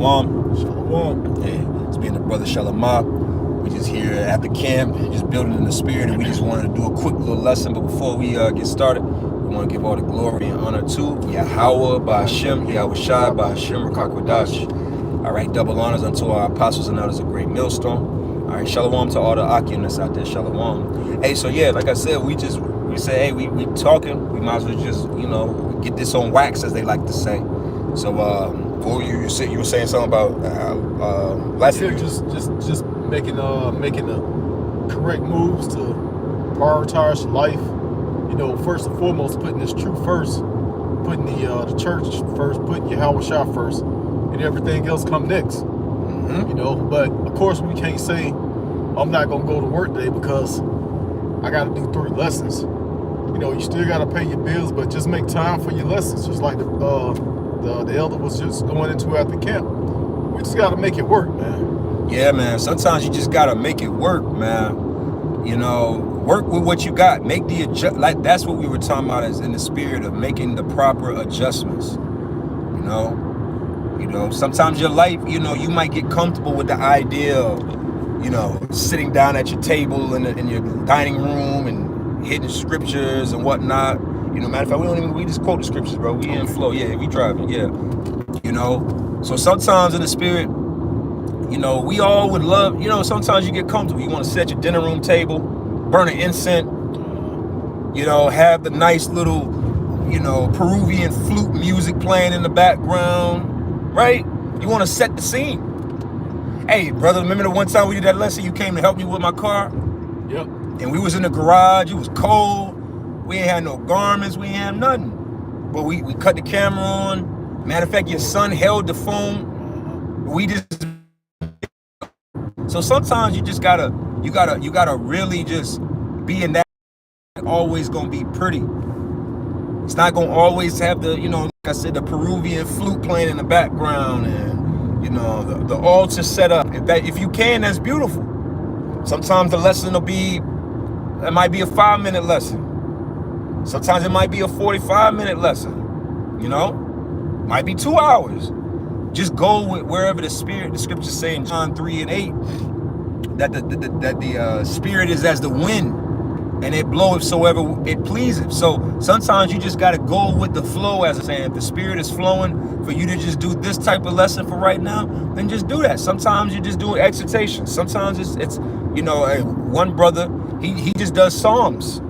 Shalom. Shalom. Hey, it's being the brother Shalamah. We just here at the camp, just building in the spirit, and we just wanted to do a quick little lesson. But before we get started, we want to give all the glory and honor to Yahweh Ba'Hashem, Yahweh Shai Ba'Hashem Rakakwadash. All right, double honors unto our apostles and elders, a great millstone. All right, Shalom to all the Akim that's out there. Shalom. Hey, so yeah, like I said, we say, hey, we talking. We might as well just, get this on wax, as they like to say. So, you were saying something about last year. Just making the correct moves to prioritize life. First and foremost, putting this truth first, putting the church first, putting Yahweh Shah first, and everything else come next. Mm-hmm. But of course we can't say I'm not gonna go to work today because I got to do 3 lessons. You still got to pay your bills, but just make time for your lessons. Just like the elder was just going into at the camp. We just got to make it work, man. Yeah, man. Sometimes you just got to make it work, man. Work with what you got. Make the like that's what we were talking about, is in the spirit of making the proper adjustments. Sometimes your life, you might get comfortable with the idea of, sitting down at your table in your dining room and hitting scriptures and whatnot. Matter of fact, we just quote the scriptures, bro. We in flow. Yeah, we driving. Yeah. So sometimes in the spirit, we all would love, sometimes you get comfortable. You want to sit at your dinner room table, burn an incense, have the nice little, Peruvian flute music playing in the background, right? You want to set the scene. Hey, brother, remember the one time we did that lesson? You came to help me with my car? Yep. And we was in the garage. It was cold. We ain't had no garments. We ain't had nothing. But we cut the camera on. Matter of fact, your son held the phone. We just... So sometimes you just gotta really just be in that. Always gonna be pretty. It's not gonna always have the, like I said, the Peruvian flute playing in the background and, the altar set up. If you can, that's beautiful. Sometimes the lesson it might be a 5-minute lesson. Sometimes it might be a 45-minute lesson. Might be 2 hours. Just go with wherever the scriptures say in John 3:8 that the spirit is as the wind, and it bloweth soever it pleaseth. So sometimes you just got to go with the flow, as I'm saying. If the spirit is flowing for you to just do this type of lesson for right now, then just do that. Sometimes you just do an exhortation. Sometimes it's one brother, he just does Psalms.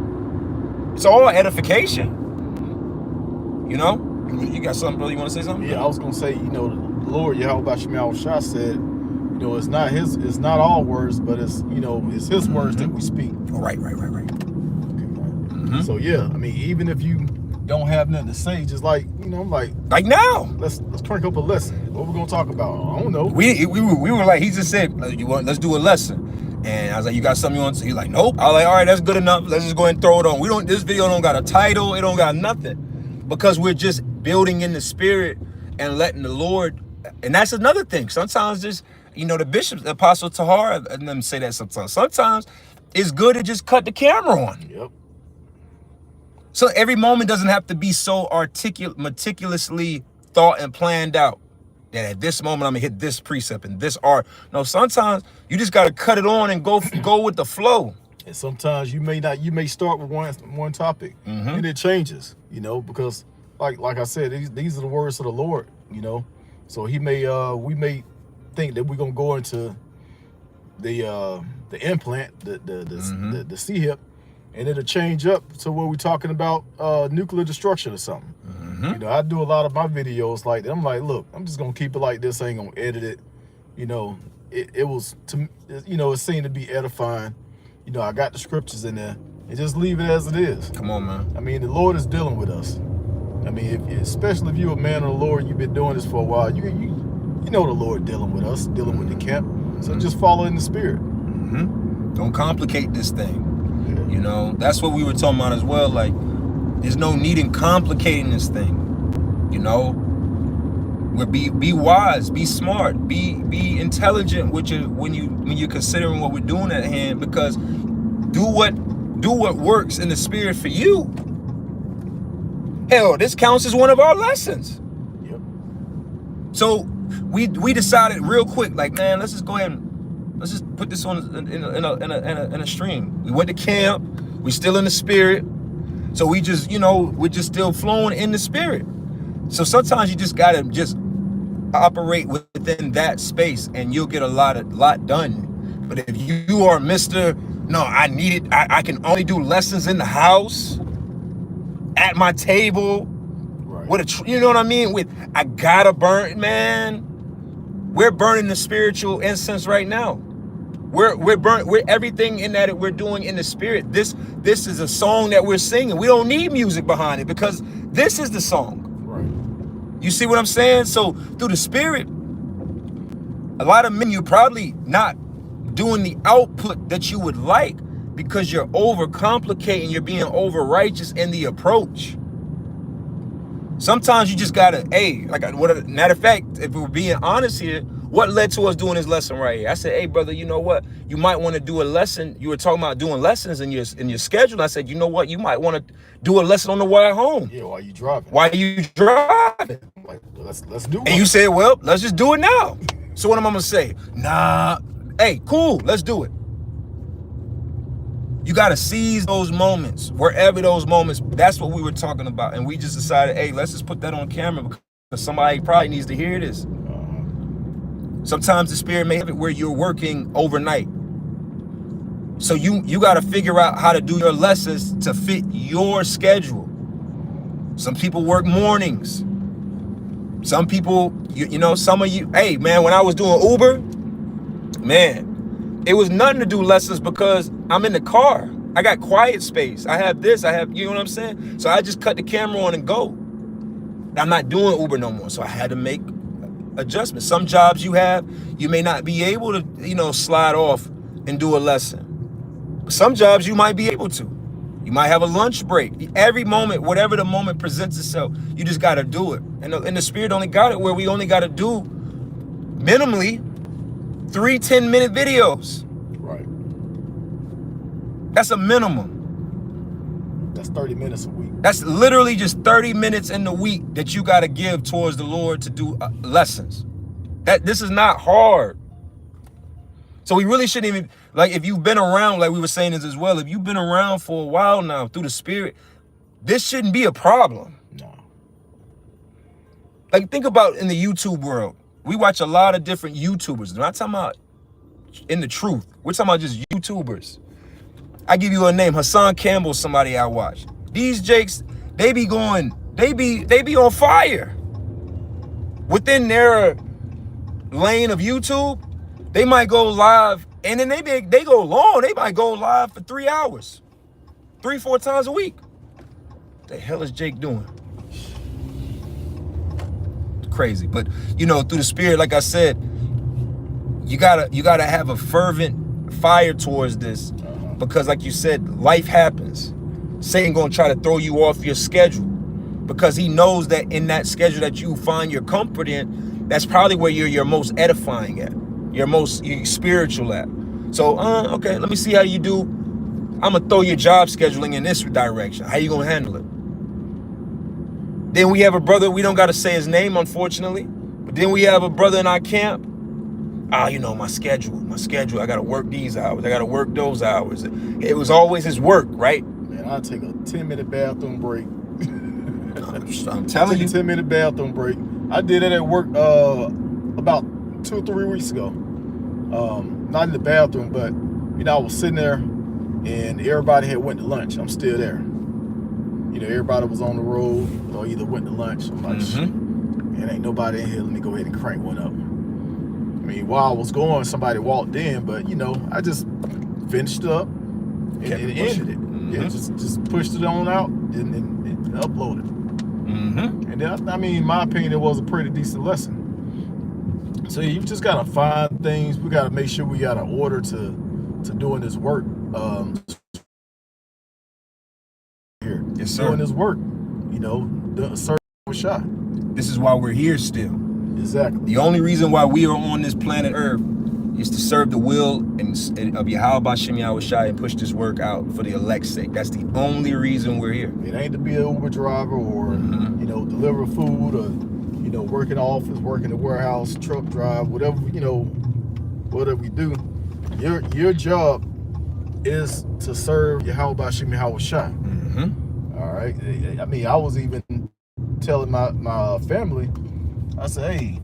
It's all edification. You got something, brother? You want to say something? Yeah, I was gonna say, the Lord Yahweh Ba'Shem Shah said, it's not all words, but it's His words that we speak. Right. Okay, right. Mm-hmm. So yeah, even if you don't have nothing to say, just like like now, let's crank up a lesson. What we're gonna talk about? I don't know. We were like, he just said, let's do a lesson. And I was like, you got something you want to say? He's like, nope. I was like, all right, that's good enough. Let's just go ahead and throw it on. This video don't got a title. It don't got nothing. Because we're just building in the spirit and letting the Lord. And that's another thing. Sometimes just, the bishops, the Apostle Tahar, and them say that sometimes. Sometimes it's good to just cut the camera on. Yep. So every moment doesn't have to be so meticulously thought and planned out. That at this moment I'm gonna hit this precept and this art. No, sometimes you just gotta cut it on and go with the flow. And sometimes you may start with one topic, and it changes, because like I said, these are the words of the Lord, So we may think that we're gonna go into the implant, the C-hip, and it'll change up to where we're talking about nuclear destruction or something. I do a lot of my videos like that. I'm like, look, I'm just gonna keep it like this. I ain't gonna edit it. It was it seemed to be edifying. I got the scriptures in there, and just leave it as it is. Come on, man. The Lord is dealing with us. Especially if you're a man of the Lord, you've been doing this for a while. You know the Lord dealing with us, dealing with the camp. So just follow in the spirit. Don't complicate this thing. Yeah. That's what we were talking about as well. Like, there's no need in complicating this thing. Be wise, be smart, be intelligent when you're considering what we're doing at hand. Because do what works in the spirit for you. Hell, this counts as one of our lessons. Yep. So we decided real quick, like, man, let's just go ahead and let's just put this on in a stream. We went to camp. We still in the spirit. So we just, we're just still flowing in the spirit. So sometimes you just gotta just operate within that space, and you'll get a lot done. But if you are Mr. No, I need it. I can only do lessons in the house, at my table, Right. with you know what I mean? I gotta burn, man. We're burning the spiritual incense right now. We're everything in that we're doing in the spirit. This is a song that we're singing. We don't need music behind it because this is the song. Right. You see what I'm saying? So through the spirit, a lot of men, you're probably not doing the output that you would like because you're overcomplicating, you're being over righteous in the approach. Sometimes you just gotta, matter of fact, if we're being honest here, what led to us doing this lesson right here? I said, hey, brother, you know what? You might want to do a lesson. You were talking about doing lessons in your schedule. I said, you know what? You might want to do a lesson on the way home. Yeah, while you driving. Why are you driving? Like, let's do it. And you said, well, let's just do it now. So what am I gonna say? Nah, hey, cool, let's do it. You gotta seize those moments, wherever those moments, that's what we were talking about. And we just decided, hey, let's just put that on camera because somebody probably needs to hear this. Sometimes the spirit may have it where you're working overnight. So you got to figure out how to do your lessons to fit your schedule. Some people work mornings. Some people, some of you, hey, man, when I was doing Uber, man, it was nothing to do lessons because I'm in the car. I got quiet space. I have this, you know what I'm saying? So I just cut the camera on and go. I'm not doing Uber no more. So I had to make adjustments. Some jobs you may not be able to, slide off and do a lesson. Some jobs you might be able to. You might have a lunch break. Every moment, whatever the moment presents itself, you just got to do it. And the spirit only got it where we only got to do minimally 3 10-minute videos. Right. That's a minimum. That's 30 minutes a week. That's literally just 30 minutes in the week that you got to give towards the Lord to do lessons. This is not hard. So we really shouldn't even, like, if you've been around, like we were saying this as well, if you've been around for a while now through the spirit, this shouldn't be a problem. No. Like, think about in the YouTube world. We watch a lot of different YouTubers. We're not talking about in the truth. We're talking about just YouTubers. I give you a name, Hassan Campbell, somebody I watch. These jakes, they be on fire. Within their lane of YouTube, they might go live, and then they go long. They might go live for 3 hours, 3-4 times a week. What the hell is Jake doing? Crazy. But through the spirit, like I said, you gotta have a fervent fire towards this, because like you said, life happens. Satan gonna try to throw you off your schedule because he knows that in that schedule that you find your comfort in, that's probably where you're your most edifying at, your most spiritual at. So okay, let me see how you do. I'm gonna throw your job scheduling in this direction. How you gonna handle it? Then we have a brother, we don't gotta say his name, unfortunately, but then we have a brother in our camp. My schedule, I gotta work these hours, I gotta work those hours. It was always his work, right? Man, I'll take a 10-minute bathroom break. I'm telling you. Take a 10-minute bathroom break. I did it at work about 2 or 3 weeks ago. Not in the bathroom, but I was sitting there and everybody had went to lunch. I'm still there. Everybody was on the road or either went to lunch. I'm like, and ain't nobody in here. Let me go ahead and crank one up. While I was going, somebody walked in, but I just finished up and ended it. Yeah, just pushed it on out and uploaded. And then, in my opinion, it was a pretty decent lesson. So you just gotta find things. We gotta make sure we got an order to doing this work. Here, yes, sir. Doing this work, serving with shot. This is why we're here still. Exactly. The only reason why we are on this planet Earth is to serve the will of Yahweh Bashem Yahweh Shai and push this work out for the elect's sake. That's the only reason we're here. It ain't to be an Uber driver or deliver food or you know, work in the office, work in the warehouse, truck drive, whatever, you know, whatever we do, your job is to serve Yahweh Bashim Yahweh Shai. All right. I mean, I was even telling my family, I said, hey,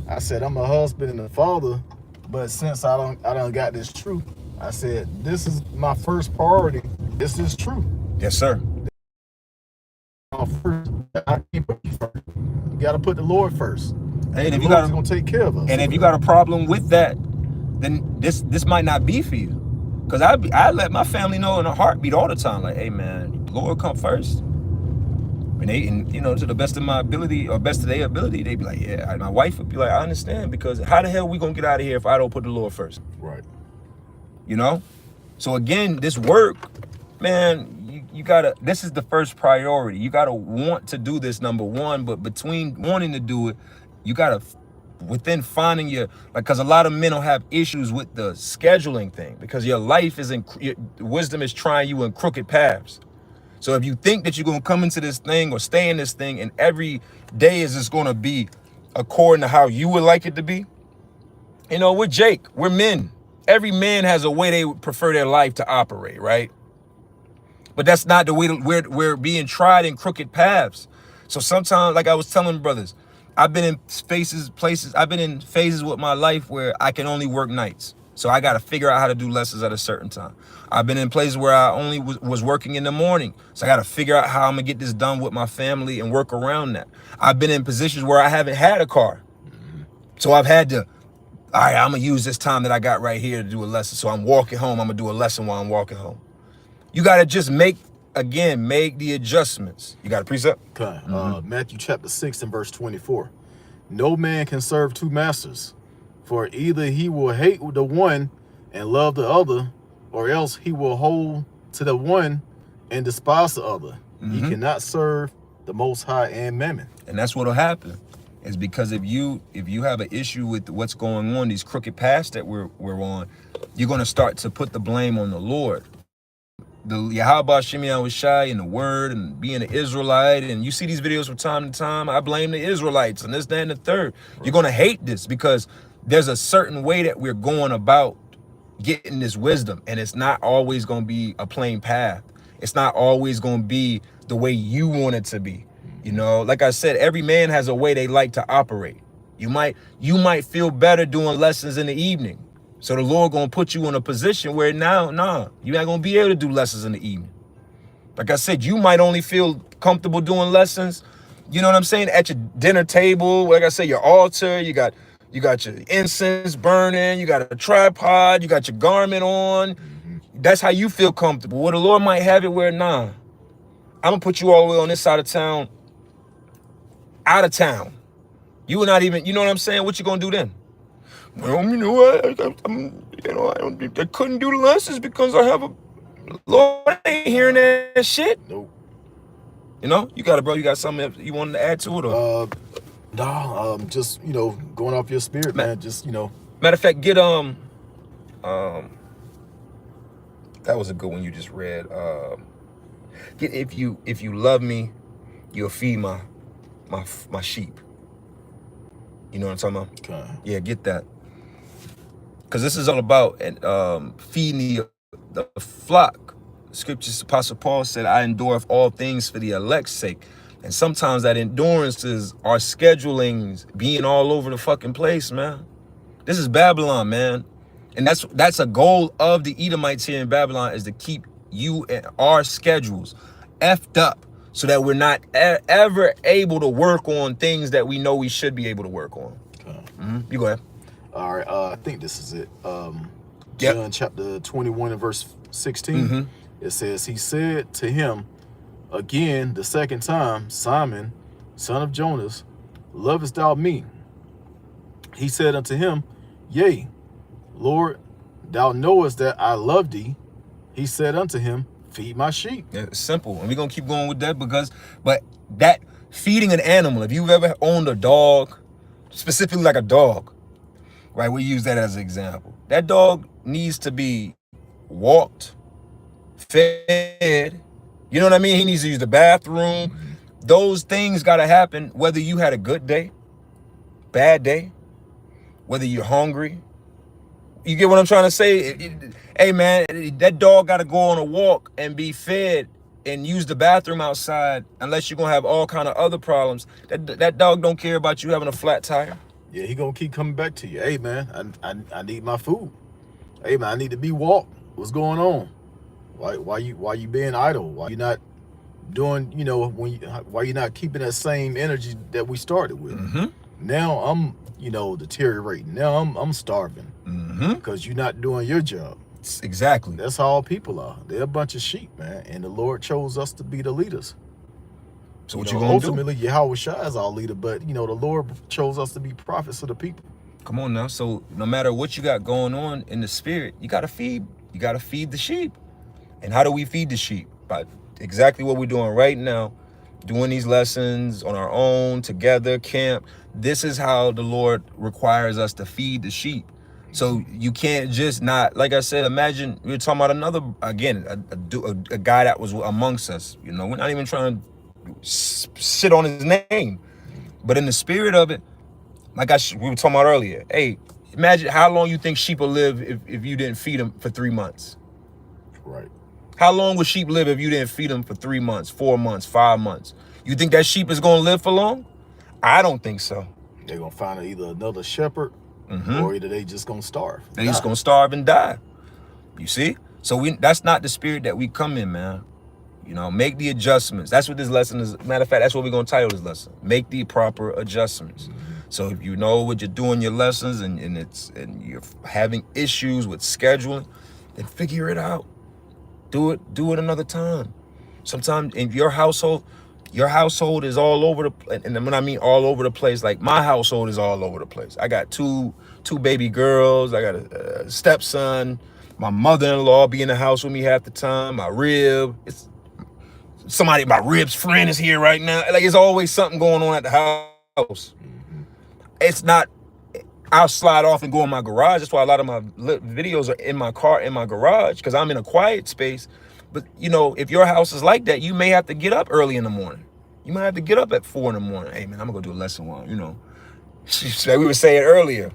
I said, I'm a husband and a father, but since I don't got this truth, I said, this is my first priority. This is true. Yes, sir. First, I can't put you first. You got to put the Lord first. And if the you Lord's got gonna take care of us. and if you got a problem with that, then this might not be for you. Cause I let my family know in a heartbeat all the time, like, hey man, Lord come first. And you know, to the best of my ability or best of their ability, they'd be like, yeah. My wife would be like, I understand, because how the hell we gonna get out of here if I don't put the Lord first? Right. You know? So again, this work, man, you gotta, this is the first priority. You gotta want to do this, number one, but between wanting to do it, you gotta, within finding your, like, because a lot of men will have issues with the scheduling thing, because your life is your wisdom is trying you in crooked paths. So if you think that you're going to come into this thing or stay in this thing and every day is just going to be according to how you would like it to be, you know, we're Jake, we're men. Every man has a way they would prefer their life to operate, right? But that's not the way we're being tried in crooked paths. So sometimes, like I was telling brothers, I've been in places, I've been in phases with my life where I can only work nights. So I got to figure out how to do lessons at a certain time. I've been in places where I only was working in the morning. So I got to figure out how I'm going to get this done with my family and work around that. I've been in positions where I haven't had a car. So I've had to, all right, I'm going to use this time that I got right here to do a lesson. So I'm walking home. I'm going to do a lesson while I'm walking home. You got to just make the adjustments. You got a precept? Okay. Matthew chapter 6 and verse 24. No man can serve two masters, for either he will hate the one and love the other, or else he will hold to the one and despise the other. He cannot serve the Most High and Mammon. And that's what'll happen. Is because if you have an issue with what's going on, these crooked paths that we're on, you're going to start to put the blame on the Lord. The Yahweh Shem Yahweh Shai and the word and being an Israelite, and you see these videos from time to time, I blame the Israelites and this, that, and the third. You're going to hate this because there's a certain way that we're going about getting this wisdom, and it's not always going to be a plain path. It's not always going to be the way you want it to be. You know, like I said, every man has a way they like to operate. You might feel better doing lessons in the evening. So the Lord gonna put you in a position where now, you're not gonna be able to do lessons in the evening. Like I said, you might only feel comfortable doing lessons, you know what I'm saying, at your dinner table. Like I said, your altar, you got your incense burning, you got a tripod, you got your garment on. That's how you feel comfortable. Well, the Lord might have it where, I'm gonna put you all the way on this side of town, out of town. You will not even, you know what I'm saying? What you gonna do then? Well, you know what? I couldn't do the lessons because I have a Lord. I ain't hearing that shit. Nope. You know, you got something you wanted to add to it? Or? No, just, you know, going off your spirit, man. Just, you know. Matter of fact, get that was a good one you just read. Get if you love me, you'll feed my sheep. You know what I'm talking about? Okay. Yeah, get that. Because this is all about feeding the flock. Scriptures, Apostle Paul said, I endure all things for the elect's sake. And sometimes that endurance is our schedulings being all over the fucking place, man. This is Babylon, man. And that's a goal of the Edomites here in Babylon, is to keep you and our schedules effed up so that we're not ever able to work on things that we know we should be able to work on. Okay. You go ahead. All right, I think this is it. John chapter 21 and verse 16. It says, he said to him again the second time, Simon, son of Jonas, lovest thou me? He said unto him, yea, Lord, thou knowest that I love thee. He said unto him, feed my sheep. Yeah, it's simple. And we're going to keep going with that but that feeding an animal, if you've ever owned a dog, specifically like a dog, right? We use that as an example. That dog needs to be walked, fed. You know what I mean? He needs to use the bathroom. those things got to happen, whether you had a good day, bad day, whether you're hungry. You get what I'm trying to say? Hey, man, that dog got to go on a walk and be fed and use the bathroom outside, unless you're going to have all kind of other problems. That dog don't care about you having a flat tire. Yeah, he going to keep coming back to you. Hey, man, I need my food. Hey, man, I need to be walked. What's going on? Why you being idle? Why you not doing, you know, why you not keeping that same energy that we started with? Now I'm, you know, deteriorating. Now I'm starving because you're not doing your job. Exactly. That's how all people are. They're a bunch of sheep, man. And the Lord chose us to be the leaders. So what you gonna do? Ultimately, Yahweh Shai is our leader, but you know, the Lord chose us to be prophets of the people. Come on now. So no matter what you got going on in the spirit, you gotta feed the sheep. And how do we feed the sheep? By exactly what we're doing right now, doing these lessons on our own, together, camp. This is how the Lord requires us to feed the sheep. So you can't just not, like I said, imagine we're talking about another, again, a guy that was amongst us. You know, we're not even trying to shit on his name. But in the spirit of it, like we were talking about earlier, hey, imagine how long you think sheep will live if you didn't feed them for 3 months. Right. How long would sheep live if you didn't feed them for 3 months, 4 months, 5 months? You think that sheep is going to live for long? I don't think so. They're going to find either another shepherd or either they just going to starve. They just going to starve and die. You see? So that's not the spirit that we come in, man. You know, make the adjustments. That's what this lesson is. Matter of fact, that's what we're going to title this lesson. Make the proper adjustments. So if you know what you're doing your lessons and you're having issues with scheduling, then figure it out. Do it another time. Sometimes in your household is all over the place. And when I mean all over the place, like my household is all over the place. I got two baby girls. I got a stepson. My mother-in-law be in the house with me half the time. My rib's friend is here right now. Like, it's always something going on at the house. It's not, I'll slide off and go in my garage. That's why a lot of my videos are in my car, in my garage, because I'm in a quiet space. But, you know, if your house is like that, you may have to get up early in the morning. You might have to get up at 4 in the morning. Hey, man, I'm going to go do a lesson one, you know. Like we were saying earlier,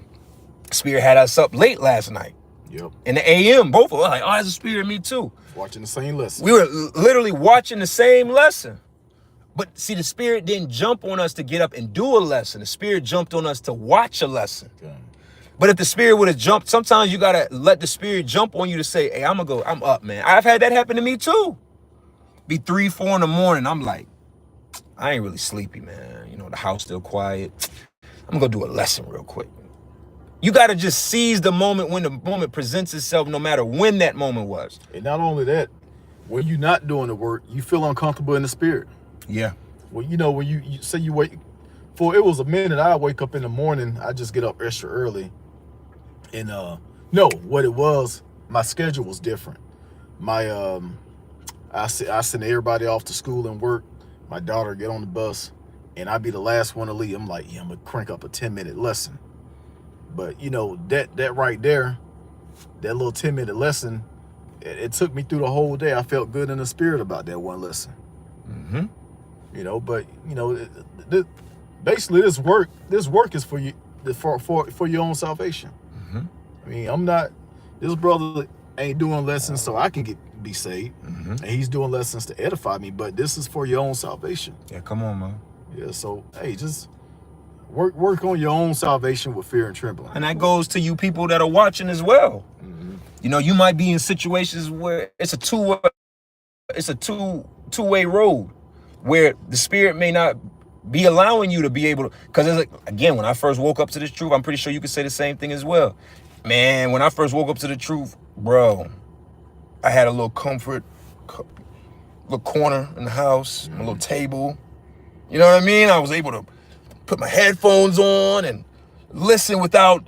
Spirit had us up late last night. Yep. In the AM, both of us like, oh, that's a Spirit, me too. Watching the same lesson. We were literally watching the same lesson. But see, the Spirit didn't jump on us to get up and do a lesson. The Spirit jumped on us to watch a lesson. Okay. But if the Spirit would have jumped, sometimes you got to let the Spirit jump on you to say, hey, I'm up, man. I've had that happen to me too. Be 3, 4 in the morning. I'm like, I ain't really sleepy, man. You know, the house still quiet. I'm going to do a lesson real quick. You got to just seize the moment when the moment presents itself, no matter when that moment was. And not only that, when you're not doing the work, you feel uncomfortable in the spirit. Yeah. Well, you know, when you say you wake, it was a minute, I wake up in the morning, I just get up extra early. And no, what it was, my schedule was different. My I send everybody off to school and work. My daughter get on the bus, and I be the last one to leave. I'm like, yeah, I'm gonna crank up a 10-minute lesson. But you know, that right there, that little 10-minute lesson, it took me through the whole day. I felt good in the spirit about that one lesson. You know, but you know, basically this work is for you, for your own salvation. I mean, this brother ain't doing lessons so I can be saved, and he's doing lessons to edify me. But this is for your own salvation. Yeah, come on, man. Yeah, so hey, just work on your own salvation with fear and trembling. And that goes to you people that are watching as well. You know, you might be in situations where it's a two-way road, where the Spirit may not be allowing you to be able to, because it's like, again, when I first woke up to this truth, I'm pretty sure you could say the same thing as well. Man, when I first woke up to the truth, bro, I had a little little corner in the house, a little table. You know what I mean? I was able to put my headphones on and listen without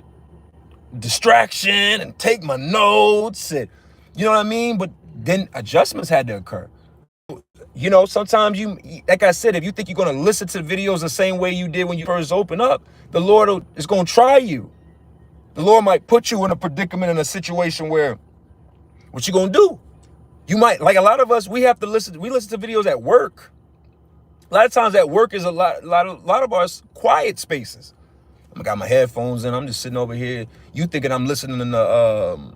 distraction and take my notes, and you know what I mean? But then adjustments had to occur. You know, sometimes like I said, if you think you're going to listen to the videos the same way you did when you first open up, the Lord is going to try you. The Lord might put you in a predicament, in a situation where, what you going to do? You might, like a lot of us, we listen to videos at work. A lot of times at work is a lot of our quiet spaces. I got my headphones in. I'm just sitting over here. You thinking I'm listening to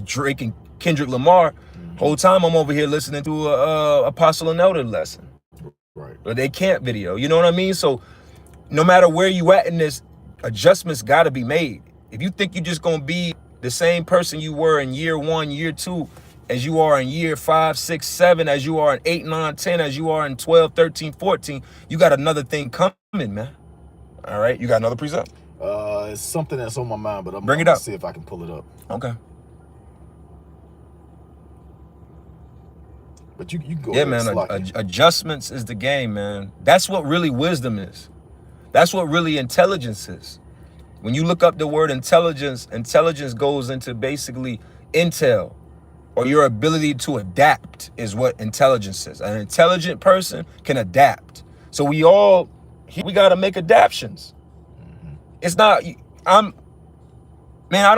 Drake and Kendrick Lamar? Whole time I'm over here listening to a Apostle and Elder lesson, Right. or they camp video. You know what I mean? So no matter where you at in this, adjustments got to be made. If you think you're just gonna be the same person you were in year 1, year 2, as you are in year 5, 6, 7, as you are in 8, 9, 10, as you are in 12, 13, 14, you got another thing coming, man. All right, you got another precept? It's something that's on my mind, but I'm Bring it gonna up. see if I can pull it up. Okay. But you can go Yeah, ahead, man. Slocky. Adjustments is the game, man. That's what really wisdom is. That's what really intelligence is. When you look up the word intelligence, intelligence goes into basically intel, or your ability to adapt is what intelligence is. An intelligent person can adapt. So we got to make adaptions. It's not, I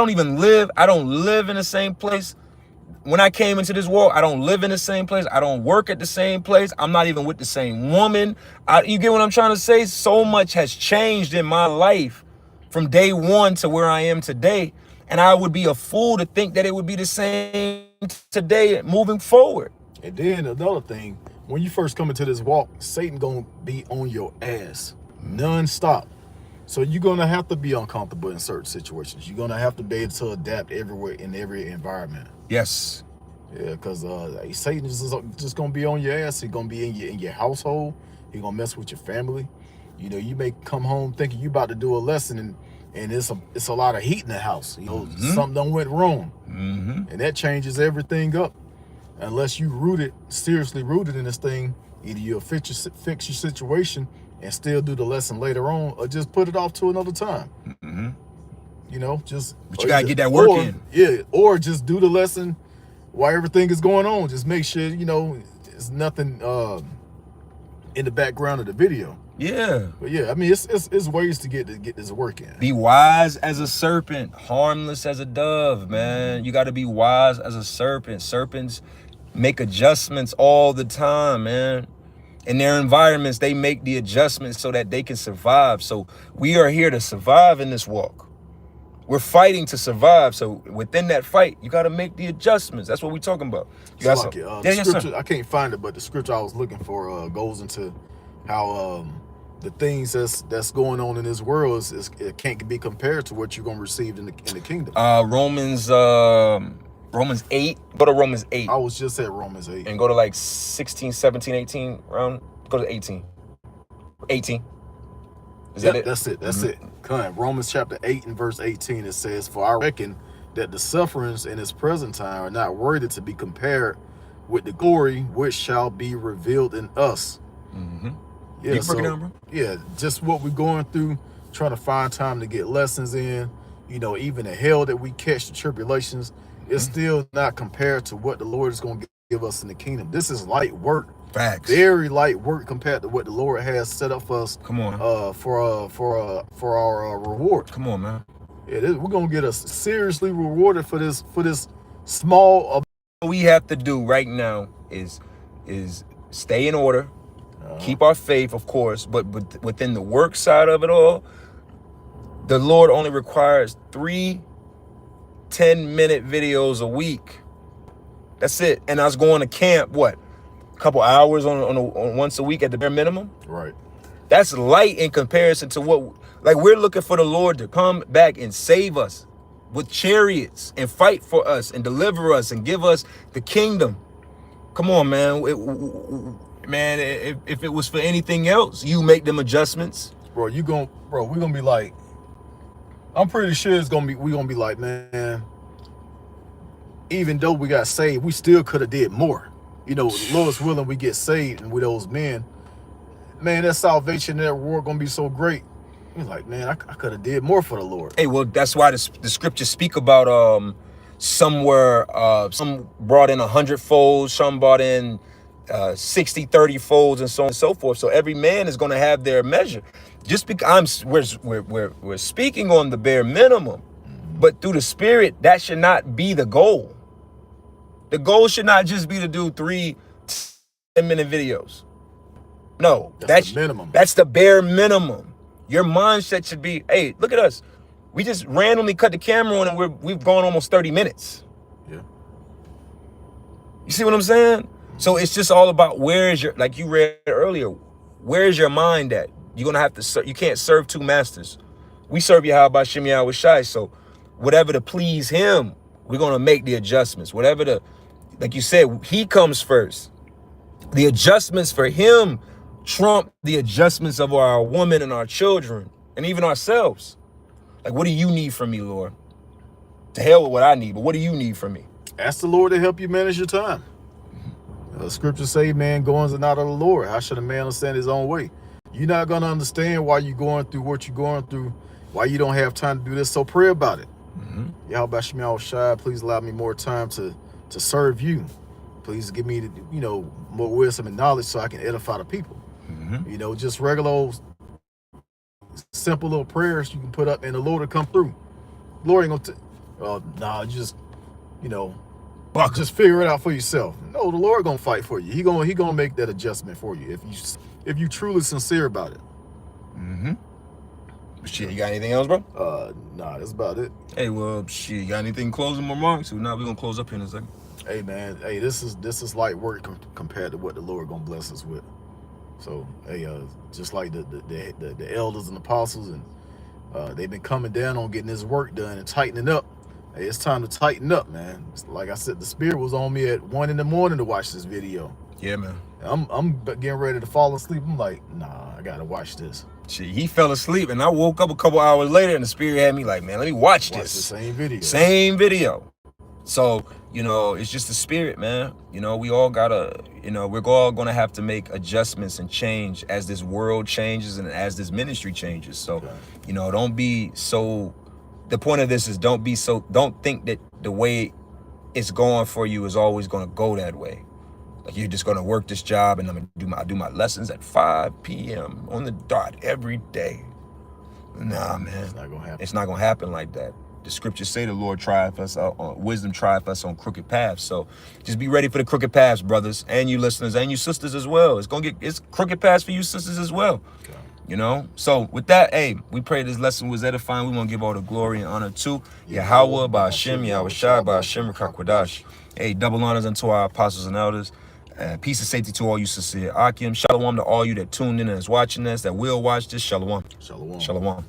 don't live in the same place. When I came into this world, I don't live in the same place. I don't work at the same place. I'm not even with the same woman. You get what I'm trying to say? So much has changed in my life from day one to where I am today. And I would be a fool to think that it would be the same today moving forward. And then another thing, when you first come into this walk, Satan gonna be on your ass non-stop. So you're gonna have to be uncomfortable in certain situations. You're gonna have to be able to adapt everywhere in every environment. Yes. Yeah, because Satan is just gonna be on your ass. He's gonna be in your household. He's gonna mess with your family. You know, you may come home thinking you about to do a lesson, and it's a lot of heat in the house. You know, something done went wrong, and that changes everything up. Unless you seriously rooted in this thing, either you'll fix your situation and still do the lesson later on, or just put it off to another time. You know, but you gotta get that work in. Yeah, or just do the lesson while everything is going on. Just make sure, you know, there's nothing in the background of the video. Yeah. But yeah, I mean, it's ways to get this work in. Be wise as a serpent, harmless as a dove, man. You got to be wise as a serpent. Serpents make adjustments all the time, man. In their environments, they make the adjustments so that they can survive. So we are here to survive in this walk. We're fighting to survive. So within that fight, you got to make the adjustments. That's what we're talking about. You got the scripture, I can't find it, but the scripture I was looking for goes into how the things that's going on in this world it can't be compared to what you're going to receive in the kingdom. Romans 8. Go to Romans 8. I was just at Romans 8. And go to like 16, 17, 18 round. Go to 18. 18. Is that it? That's it. That's it. Romans chapter 8 and verse 18, it says, "For I reckon that the sufferings in this present time are not worthy to be compared with the glory which shall be revealed in us." Yeah, break it down, bro. Yeah, just what we're going through, trying to find time to get lessons in. You know, even the hell that we catch, the tribulations, it's still not compared to what the Lord is going to give us in the kingdom. This is light work. Facts. Very light work compared to what the Lord has set up for us. Come on. For our reward. Come on, man. Yeah, we're gonna get us seriously rewarded for this small. What we have to do right now is stay in order, keep our faith, of course, but within the work side of it all, the Lord only requires 3 10-minute videos a week. That's it. And I was going to camp, what, a couple hours on once a week at the bare minimum? Right. That's light in comparison to what, like, we're looking for the Lord to come back and save us with chariots and fight for us and deliver us and give us the kingdom. Come on, man. If it was for anything else, you make them adjustments. Bro, we're gonna be like, I'm pretty sure we're gonna be like, man, even though we got saved, we still could have did more. You know, Lord's willing, we get saved, and with those men, man, that salvation, that reward gonna be so great. He's like, man, I could have did more for the Lord. Hey, well, that's why the scriptures speak about some brought in 100-fold, some brought in 60, 30 folds, and so on and so forth. So every man is going to have their measure. Just because we're speaking on the bare minimum, but through the Spirit, that should not be the goal. The goal should not just be to do 3 10-minute videos. No, That's the minimum. That's the bare minimum. Your mindset should be, hey, look at us. We just randomly cut the camera on and we've gone almost 30 minutes. Yeah. You see what I'm saying? So it's just all about where is your, like you read earlier, where is your mind at? You're going to have to serve. You can't serve two masters. We serve Yahweh Shem Yahweh Shai. So whatever to please him, we're going to make the adjustments. Whatever the, like you said, he comes first. The adjustments for him trump the adjustments of our women and our children and even ourselves. Like, what do you need from me, Lord? To hell with what I need, but what do you need from me? Ask the Lord to help you manage your time. Scriptures say, man, goings are not of the Lord. How should a man understand his own way? You're not going to understand why you're going through what you're going through, why you don't have time to do this. So pray about it. Yahweh Shem Yahweh Shai, please allow me more time to serve you. Please give me, more wisdom and knowledge so I can edify the people. Just regular old simple little prayers you can put up and the Lord will come through. Lord ain't gonna just figure it out for yourself. No, the Lord gonna fight for you. He gonna make that adjustment for you if you truly sincere about it. Shit, you got anything else, bro? Nah, that's about it. Hey, well, shit, you got anything closing remarks? So now we're gonna close up here in a second. Hey, man, hey, this is light work compared to what the Lord gonna bless us with. So, hey, just like the elders and apostles, and they've been coming down on getting this work done and tightening up. Hey, it's time to tighten up, man. Like I said, the spirit was on me at 1 in the morning to watch this video. Yeah, man. I'm getting ready to fall asleep. I'm like, nah, I gotta watch this. Shit, he fell asleep, and I woke up a couple hours later, and the spirit had me like, man, let me watch this. The same video. Same video. So, it's just the spirit, man. We all gotta, we're all gonna have to make adjustments and change as this world changes and as this ministry changes. So, don't be so, the point of this is don't think that the way it's going for you is always gonna go that way. Like you're just gonna work this job and I'm gonna do my lessons at 5 p.m. on the dot every day. Nah, man. It's not gonna happen. It's not gonna happen like that. The scriptures say the Lord trieth us, wisdom trieth us on crooked paths. So just be ready for the crooked paths, brothers, and you listeners, and you sisters as well. It's crooked paths for you sisters as well. Okay. So with that, hey, we pray this lesson was edifying. We want to give all the glory and honor to Yahweh, Ba'ashem, Yahweh Shai, Ba'ashem, Rakakwadash. Hey, double honors unto our apostles and elders. Peace and safety to all you sincere Akim. Shalom to all you that tuned in and is watching this, that will watch this. Shalom. Shalom. Shalom.